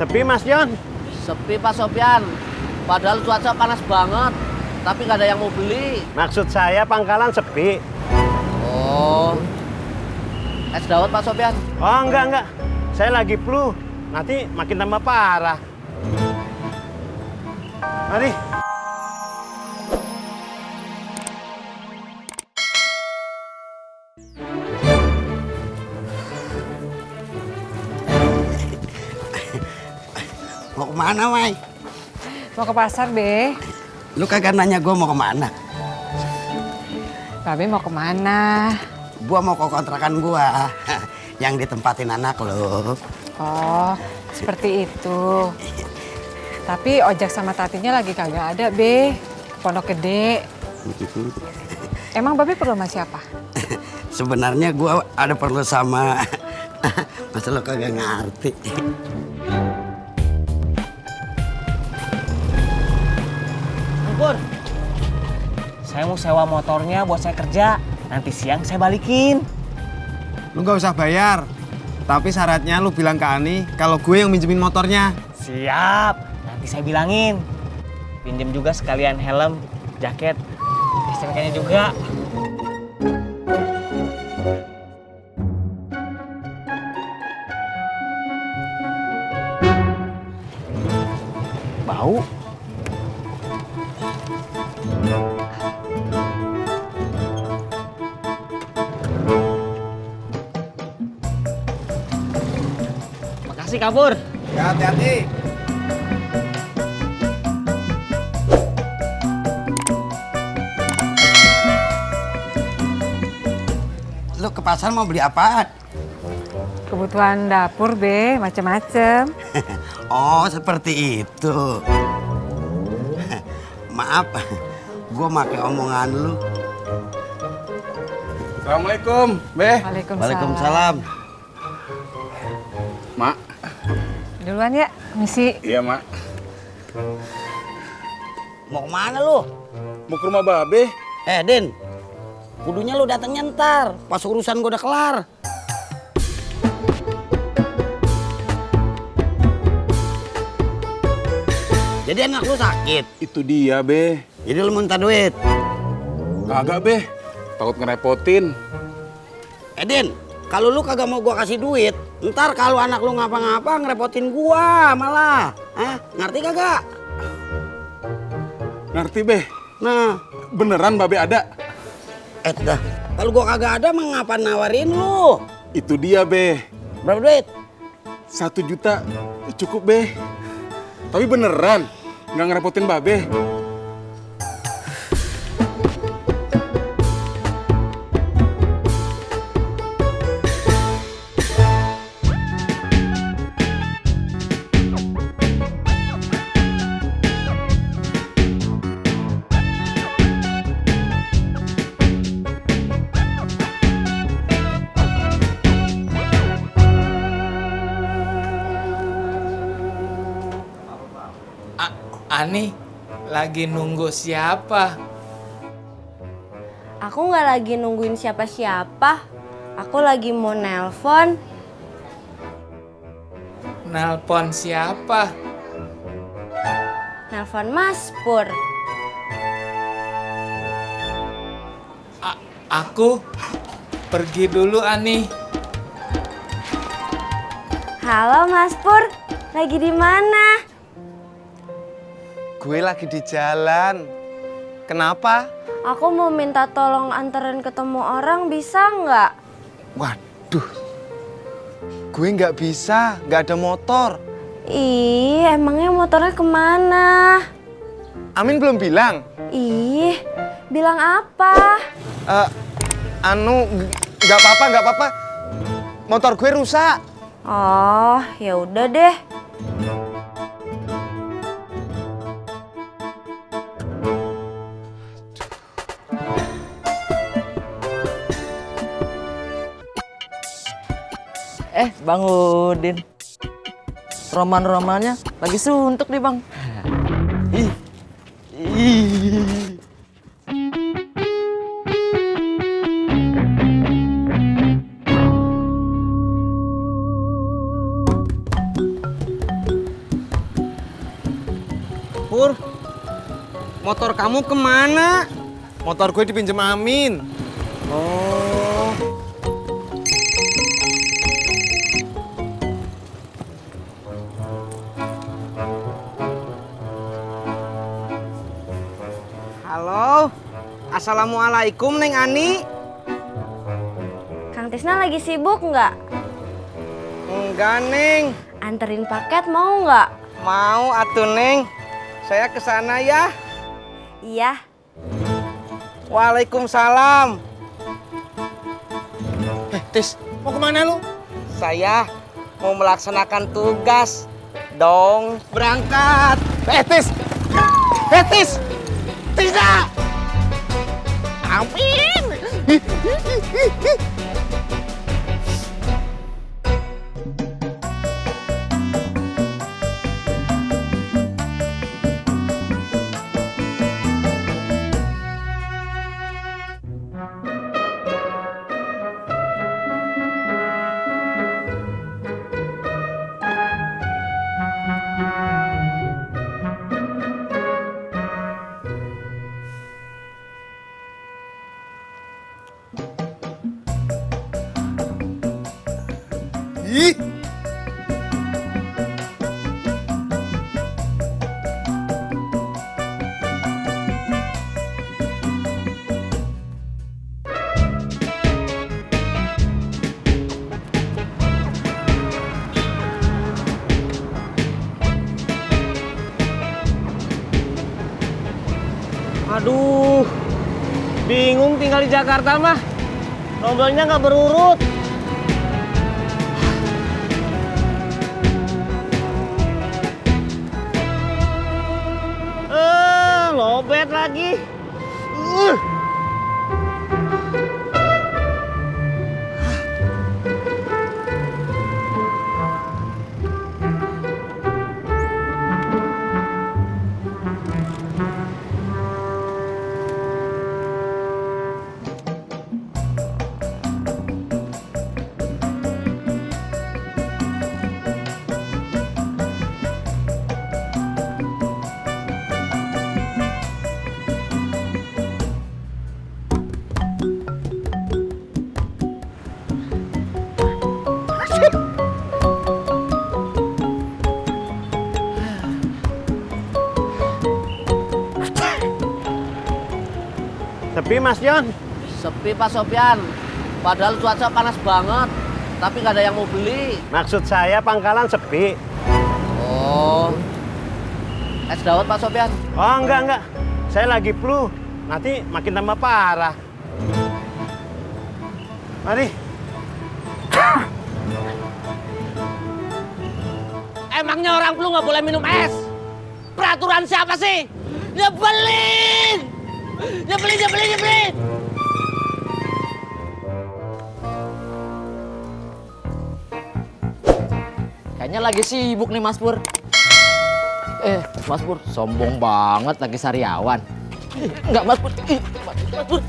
Sepi Mas John. Sepi Pak Sopyan. Padahal cuaca panas banget, tapi nggak ada yang mau beli. Maksud saya pangkalan sepi. Oh, es dawet Pak Sopyan. Oh enggak. Saya lagi flu. Nanti makin tambah parah. Mari. Mau kemana, Mai? Mau ke pasar, Be. Lu kagak nanya gue mau kemana? Babe mau kemana? Gua mau ke kontrakan gua yang ditempatin anak lo. Oh, seperti itu. Tapi ojek sama tatinya lagi kagak ada, Be. Pondok Gede. Emang Babe perlu sama siapa? Sebenarnya gua ada perlu sama masa lo kagak ngerti. Pur, Saya mau sewa motornya buat saya kerja. Nanti siang saya balikin. Lu nggak usah bayar. Tapi syaratnya lu bilang ke Ani kalau gue yang minjemin motornya. Siap. Nanti saya bilangin. Pinjem juga sekalian helm, jaket, STNK-nya juga. Bau. Makasih Kapur. Ya, hati-hati. Lu ke pasar mau beli apaan? Kebutuhan dapur, Be. Macem-macem. Oh, seperti itu. Maaf, gua make omongan lu. Assalamualaikum, Beh. Waalaikumsalam. Waalaikumsalam. Mak. Duluan ya, misi. Iya, Mak. Mau kemana lu? Mau ke rumah Babe. Din, kudunya lu datangnya ntar, pas urusan gua udah kelar. Jadi anak lu sakit, Itu dia, Be. jadi lu minta duit. Kagak, Be. Takut ngerepotin. Din, kalau lu kagak mau gua kasih duit, ntar kalau anak lu ngapa-ngapa ngerepotin gua malah. Ngerti kagak? Ngerti, Be. Nah, Beneran Babe ada? dah. Kalau gua kagak ada, mengapa nawarin lu? Itu dia, Be. Berapa duit? 1 juta cukup, Be. Tapi beneran nggak ngerepotin Babe. Ani, lagi nunggu siapa? Aku nggak lagi nungguin siapa-siapa. Aku lagi mau nelpon. Nelpon siapa? Nelpon Mas Pur. Aku pergi dulu, Ani. Halo Mas Pur, lagi di mana? Gue lagi di jalan. Kenapa? Aku mau minta tolong anterin ketemu orang, bisa nggak? Waduh. Gue nggak bisa, nggak ada motor. Ih, emangnya motornya kemana? Amin belum bilang. Ih, bilang apa? Nggak apa-apa. Motor gue rusak. Oh, ya udah deh. Bang Udin. Roman-romannya lagi suntuk nih, Bang. Motor kamu kemana? Motor gue dipinjem Amin. Oh. Halo. Assalamualaikum Neng Ani. Kang Tisna lagi sibuk nggak? Enggak Neng. Anterin paket mau nggak? Mau atuh Neng. Saya kesana ya. Iya. Waalaikumsalam. Tis, mau kemana lu? Saya mau melaksanakan tugas. Dong, berangkat. Tis! Tis! Tisna! Amin. Ih! Aduh, bingung tinggal di Jakarta mah. Nomornya nggak berurut. Lobet lagi. Sepi Mas Jon. Sepi Pak Sopyan. Padahal cuaca panas banget, tapi nggak ada yang mau beli. Maksud saya pangkalan sepi. Oh, es dawet Pak Sopyan. Oh enggak. Saya lagi flu. Nanti makin tambah parah. Mari. Emangnya orang flu nggak boleh minum es? Peraturan siapa sih? Nyebelin! Nyebelin! Kayaknya lagi sibuk nih Mas Pur. Mas Pur, sombong banget lagi sariawan. Enggak Mas Pur. Mas Pur.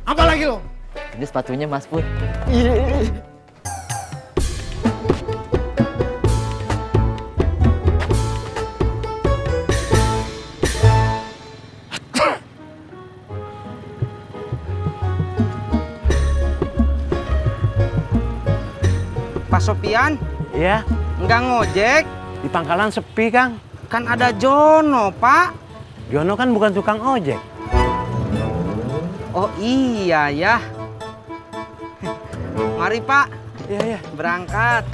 Apa lagi lo? Ini sepatunya Mas Pur. Pak Sopian, Iya, enggak ngojek. di pangkalan sepi Kang. Kan ada Jono, Pak. Jono kan bukan tukang ojek. Oh iya ya. Mari Pak, Iya. berangkat.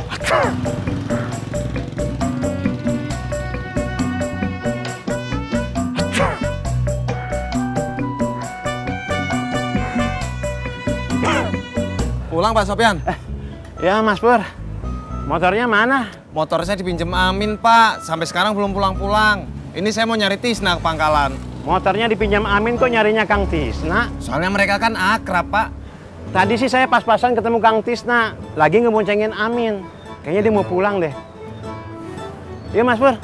Pulang Pak Sopyan. Ya Mas Pur, motornya mana? Motor saya dipinjem Amin Pak. Sampai sekarang belum pulang-pulang. Ini saya mau nyari Tisna ke pangkalan. Motornya dipinjam Amin kok nyarinya Kang Tisna? Soalnya mereka kan akrab Pak. Tadi sih saya pas-pasan ketemu Kang Tisna, lagi ngeboncengin Amin. Kayaknya dia mau pulang deh. Iya Mas Pur.